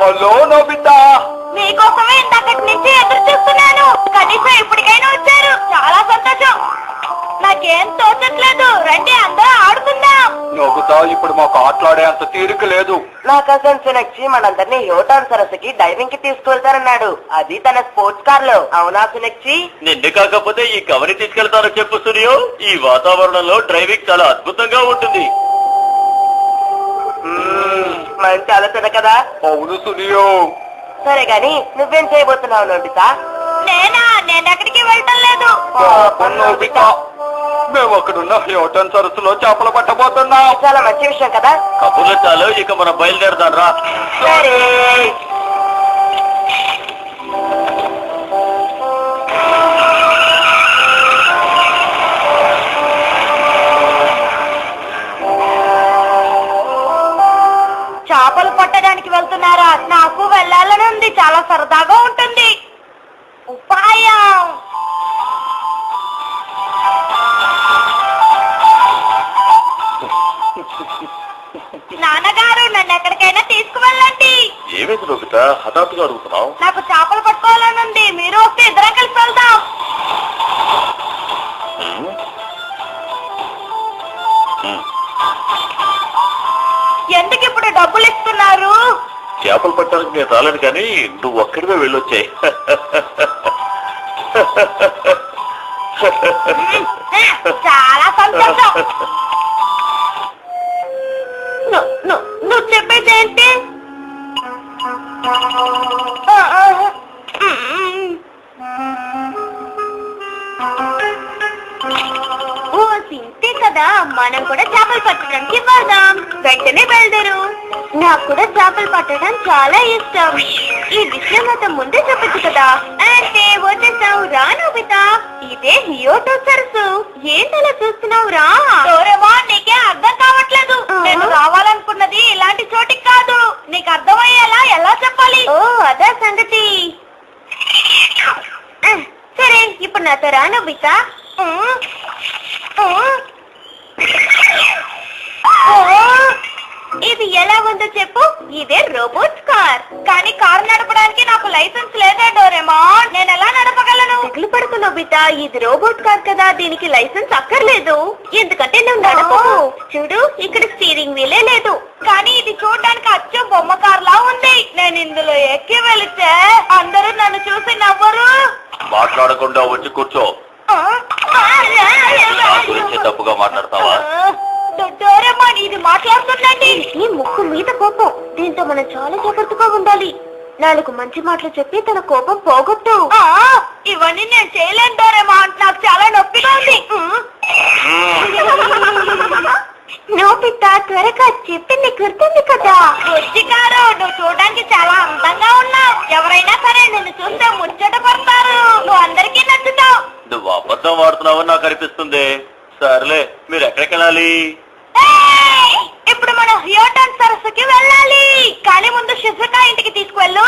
Hello Nobita, మీకోసమే ఇంతకటి నుంచి ఎదురు చూస్తున్నాను. కనీసం ఇప్పటికైనా వచ్చారు, చాలా సంతోషం. నాకేం తోచట్లేదు, రండి అందరూ ఆడుకుందాం. నోబితా, ఇప్పుడు మాకు ఆటలాడే అంత తీరిక లేదు. నా కజిన్ సునక్షి మనందరినీ హ్యూటాన్ సరస్సుకి డైవింగ్ కి తీసుకువెళ్తారన్నాడు, అది తన స్పోర్ట్స్ కార్ లో. అవునా సునక్షి? నిన్ను కాకపోతే ఈ కవని తీసుకెళ్తానో చెప్పు సూర్యో. ఈ వాతావరణంలో డ్రైవింగ్ చాలా అద్భుతంగా ఉంటుంది. మంచి ఆలోచన కదా. అవును సునియో. సరే గాని నువ్వేం చేయబోతున్నావు నోబితా? నేను ఎక్కడికి వెళ్ళటం లేదు. పాపం నోబితా, మేము అక్కడున్న హ్యూటన్ సరస్సులో చేపలు పట్టబోతున్నాం. చాలా మంచి విషయం కదా. కబుర్లు చాలు, ఇక మనం బయలుదేరదాం రా. సరే. చేపలు పట్టడానికి వెళ్తున్నారా? నాకు వెళ్ళాలని ఉంది, చాలా సరదాగా ఉంటుంది. ఉపాయం నాన్నగారు, నన్ను ఎక్కడికైనా తీసుకువెళ్ళండి. ఏమైంది నోబితా, హఠాత్తుగా అడుగుతున్నావు? నాకు చేపలు పట్టుకోవాలని ఉంది, మీరు వస్తే ఇద్దరం కలిసి వెళ్దాం. ఎందుకు ఇప్పుడు డబ్బులు ఇస్తున్నారు? చేపలు పట్టడానికి నేను రాలేను కానీ నువ్వు ఒక్కడివే వెళ్ళొచ్చాయి. చాలా సంతోషం. నువ్వు చెప్పేదేంటి? ఓ సింతే కదా, మనం కూడా చేపలు పట్టడానికి వెళ్దాం. వెంటనే బయలుదేరు. నాకు కూడా చేపలు పట్టడం చాలా ఇష్టం. ఈ విషయం నాతో ముందే చెప్పచ్చు కదా. అంటే వచ్చేసావు రా నోబితా, ఇదే హియోటో సరస్సు. ఏంటలా చూస్తున్నావు రా? నీకే అర్థం కావట్లేదు. నేను రావాలనుకున్నది ఇలాంటి చోటికి కాదు. నీకు అర్థమయ్యేలా ఎలా చెప్పాలి? ఓ అదే సంగతి. సరే, ఇప్పుడు నాతో రా నోబితా. ఇది ఎలా ఉందో చెప్పు. ఇదే రోబోట్ కార్. కానీ కార్ నడపడానికి నాకు లైసెన్స్ లేదే డోరేమాన్. నేను ఎలా నడపగలను? దిగులు పడుకు నోబితా, ఇది రోబోట్ కార్ కదా, దీనికి లైసెన్స్ అక్కర్లేదు. ఎందుకంటే నువ్వు నడపు. చూడు, ఇక్కడ స్టీరింగ్ వీలే లేదు. కానీ ఇది చూడడానికి అచ్చం బొమ్మ కార్ లా ఉంది. నేను ఇందులో ఎక్కి వెళితే అందరూ నన్ను చూసి నవ్వరు. మాట్లాడకుండా వచ్చి కూర్చో. నా గురించి తప్పుగా మాట్లాడతావా? డోరేమాన్, ఇది మాట్లాడుతుందండి. ఈ ముక్కు మీద కోపం, దీంతో మనం చాలా జాగ్రత్తగా ఉండాలి. 4 మంచి మాటలు చెప్పి తన కోపం పోగొట్టు. ఇవన్నీ నేను చేయలేను డోరేమాన్, నాకు చాలా నొప్పిగా ఉంది. నోబితా, త్వరగా చెప్పింది గుర్తుంది కదా. బుజ్జిగారు, నువ్వు చూడడానికి చాలా అందంగా ఉన్నావు. ఎవరైనా సరే నిన్ను చూస్తే ముచ్చట పడతారు. నువ్వు అందరికీ నచ్చుతావు. నువ్వు అబద్ధం వాడుతున్నావని నాకు అనిపిస్తుంది. సర్లే, మీరు ఎక్కడికి వెళ్ళాలి? ఇప్పుడు మనం హ్యూటన్ సరస్సుకి వెళ్ళాలి. కానీ ముందు షిజుకా ఇంటికి తీసుకువెళ్ళు.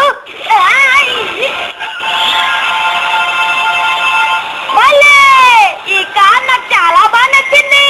ఈ కార్ నాకు చాలా బాగా నచ్చింది.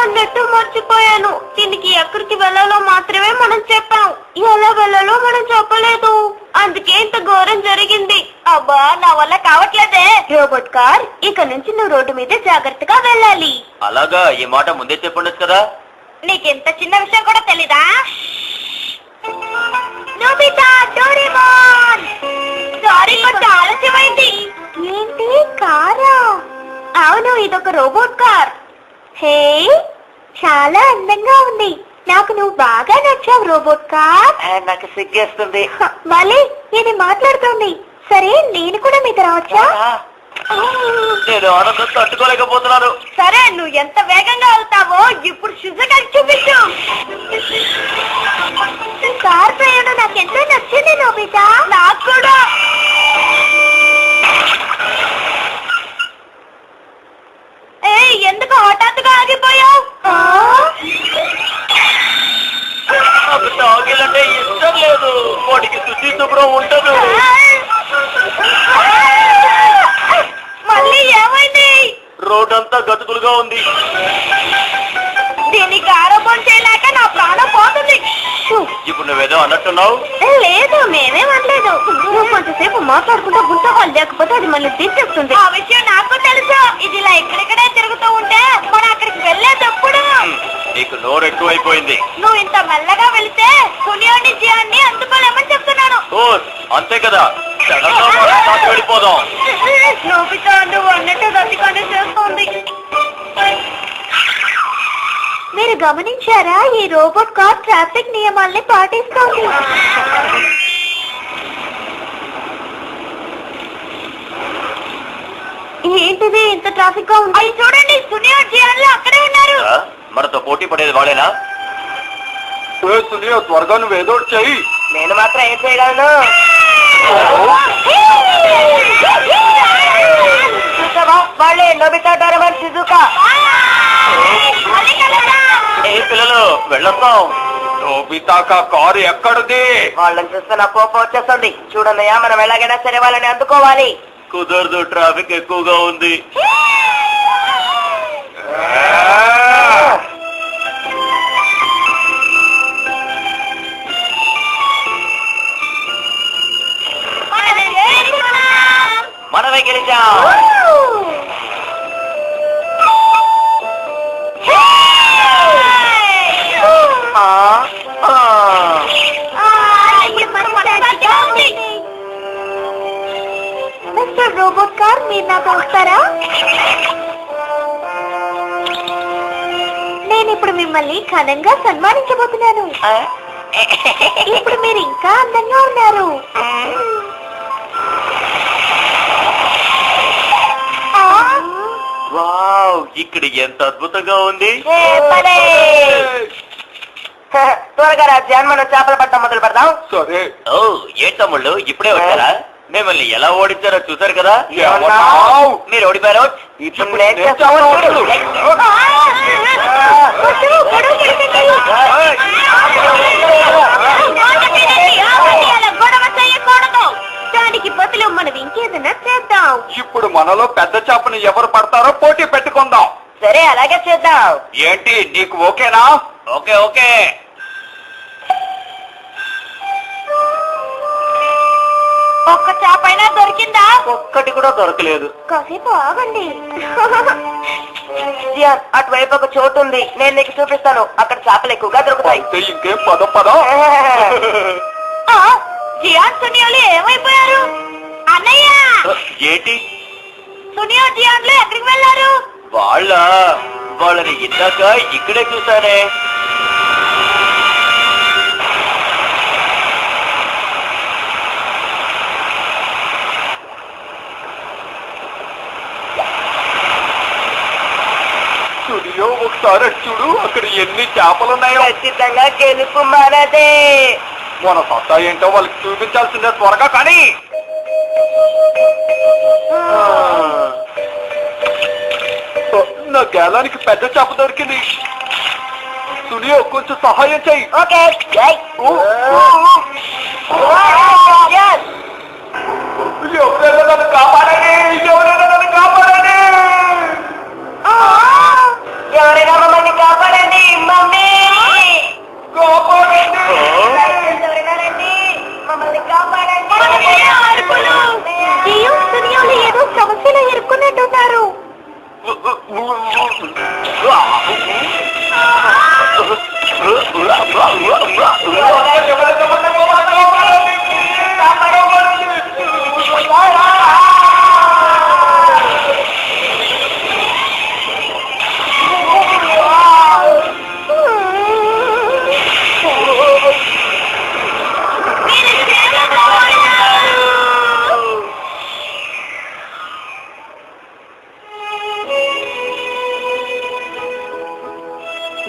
అన్నట్టు మర్చిపోయాను, దీనికి ఎక్కడికి వెళ్ళాలో మాత్రమే మనం చెప్పాం. ఎలా వెళ్ళాలో మనం చెప్పలేదు. అందుకే ఇంత ఘోరం జరిగింది. అబ్బా, నా వల్ల కావట్లేదే. రోబోట్ కార్, ఇక నుంచి నువ్వు రోడ్డు మీద జాగ్రత్తగా వెళ్ళాలి. అలాగా? ఈ మాట ముందే చెప్పండొచ్చు కదా. నీకెంత చిన్న విషయం కూడా తెలీదా? నోబితా, డోరేమాన్, సారీ, కొంచెం ఆలస్యమైంది. ఏంటి కారా? అవును, ఇదొక రోబోట్ కార్. హే, చాలా అందంగా ఉంది. నాకు నువ్వు బాగా నచ్చావు రోబోట్ కార్. నాకు సిగ్గేస్తుంది. మళ్ళీ ఇది మాట్లాడుతుంది. సరే, నేను కూడా మీతో రావచ్చా? నేను ఆనందం తట్టుకోలేకపోతున్నాను. సరే, నువ్వు ఎంత వేగంగా వెళ్తావో ఇప్పుడు షిజుకాకి చూపించు. కార్ ప్రయాణం నాకెంతో నచ్చింది నోబితా. నాకు కూడా. ఎందుకు హఠాత్తుగా ఆగిపోయావు? అన్నట్టున్నావు? లేదు మేమేం అనలేదు. నువ్వు కొంతసేపు మాట్లాడుకుంటా గుంతవాలి, లేకపోతే అది మళ్ళీ తీసేస్తుంది. ఆ విషయం నాకు తెలుసు. ఇది ఇలా ఎక్కడెక్కడే తిరుగుతూ ఉంటే మనం అక్కడికి వెళ్ళేటప్పుడు నీకు నోరు ఎక్కువైపోయింది. నువ్వు ఇంత మెల్లగా వెళితే సునియోని జియాన్ని అందుకోలేమని చెప్తున్నాను. ఓ అంతే కదా, సడన్గా మనం దాటి వెళ్ళిపోదాం. నోబితా నువ్వు అన్నట్టు గట్టిగానే చేస్తోంది. మీరు గమనించారా, ఈ రోబోట్ కార్ ట్రాఫిక్ నియమాల్ని పాటిస్తోంది. ఏంటిది ఇంత ట్రాఫిక్ గా ఉంది? చూడండి, సునియో జియాన్లు అక్కడే ఉన్నారు. ఆ, మనతో పోటీ పడేది వాళ్ళేనా? సునియో త్వరగా నువ్వేదో చెయ్యి. నేను మాత్రం ఏం చేయగలను? చూసావా, వాళ్ళే నోబితా, డోరేమాన్, షిజుకా. ఏ పిల్లలు వెళ్ళొస్తాం. నోబితాకా కారు ఎక్కడిది? వాళ్ళని చూస్తే నా కోపం వచ్చేస్తుంది. చూడన్నయ్యా, మనం ఎలాగైనా సరే వాళ్ళని అందుకోవాలి. కుదరదు, ట్రాఫిక్ ఎక్కువగా ఉంది. మనమే గెలిచాం. మిస్టర్ రోబోట్ కార్, మీరు నాతో వస్తారా? నేను ఇప్పుడు మిమ్మల్ని ఘనంగా సన్మానించబోతున్నాను. ఇప్పుడు మీరు ఇంకా అందంగా ఉన్నారు. వావ్, ఇక్కడ ఎంత అద్భుతంగా ఉంది. త్వరగా రాజ్యాన్ని మనం చేపలు పట్టడం మొదలు పెడదాం. సరే. ఓ ఏ తమ్ముళ్ళు ఇప్పుడే వచ్చారా? మిమ్మల్ని ఎలా ఓడించారో చూసారు కదా. ఏమన్నావ్? మీరు ఓడిపోయారు. ఇప్పుడు నేను చేస్తాను చూడు. గొడవ చేయకూడదు. దానికి బదులు మనం ఇంకేదైనా చేద్దాం. ఇప్పుడు మనలో పెద్ద చేపను ఎవరు పడతారో పోటీ పెట్టుకుందాం. సరే, అలాగే చేద్దాం. ఏంటి, నీకు ఓకేనా? Okay okay. ఒక్క చేపైనా దొరికిందా? ఒక్కటి కూడా దొరకలేదు. కాసేపు ఆగండి. జియాన్, అటువైపు ఒక చోటు ఉంది, నేను నీకు చూపిస్తాను. అక్కడ చేపలు ఎక్కువగా దొరుకుతాయి. అయితే ఇంకేం పద. జియాన్ సునియోలు ఏమైపోయారు? అన్నయ్య, ఏంటి సునియో జియాన్లు ఎక్కడికి వెళ్ళారు? వాళ్ళని ఇందాక ఇక్కడే చూసానే. సునియో ఒకసారి అటు చూడు, అక్కడ ఎన్ని చేపలున్నాయో. ఖచ్చితంగా గెలుపు మనదే. మన సత్తా ఏంటో వాళ్ళకి చూపించాల్సిందే, త్వరగా కానీ. నా గేలానికి పెద్ద చేప దొరికింది. సునియో కొంచెం సహాయం చెయ్యి. ఓకే. ఎవరైనా నన్ను కాపాడండి, ఎవరైనా నన్ను కాపాడండి. ఎవరైనా మమ్మల్ని కాపాడండి. మమ్మీ, కాపాడండి. ఎవరైనా రండి, మమ్మల్ని కాపాడండి. జియో సునియోలు ఏదో సమస్యలో ఇరుక్కున్నట్టున్నారు.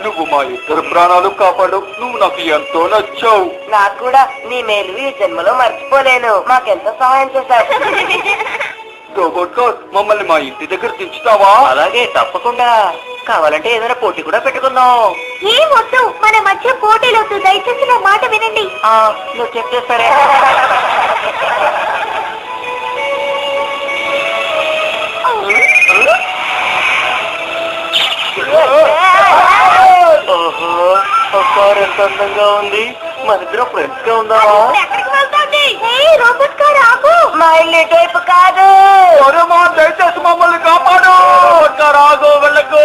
నువ్వు మా ఇద్దరు ప్రాణాలు కాపాడు. నువ్వు నాకు ఎంతో నచ్చావు. నాకు కూడా నీ మేలు ఈ జన్మలో మర్చిపోలేను. మాకెంతో సహాయం చేశావు. రోబోట్ కార్, మమ్మల్ని మా ఇంటి దగ్గర దించుతావా? అలాగే, తప్పకుండా. కావాలంటే ఏదైనా పోటీ కూడా పెట్టుకుందాం. ఏం వద్దు, మన మధ్య పోటీలొద్దు. దయచేసి నా మాట వినండి. నువ్వు చెప్తే సరే. ఓహో, ఆ కారు ఎంత అందంగా ఉంది. మనిద్దరం ఫ్రెండ్స్ గా ఉందామా? ఇప్పుడు ఎక్కడికి వెళ్తాండి? రోబోట్ కార్ ఆగు. మా ఇల్లు ఇటువైపు కాదు. దయచేసి మమ్మల్ని కాపాడు. రాగో వెళ్ళకు.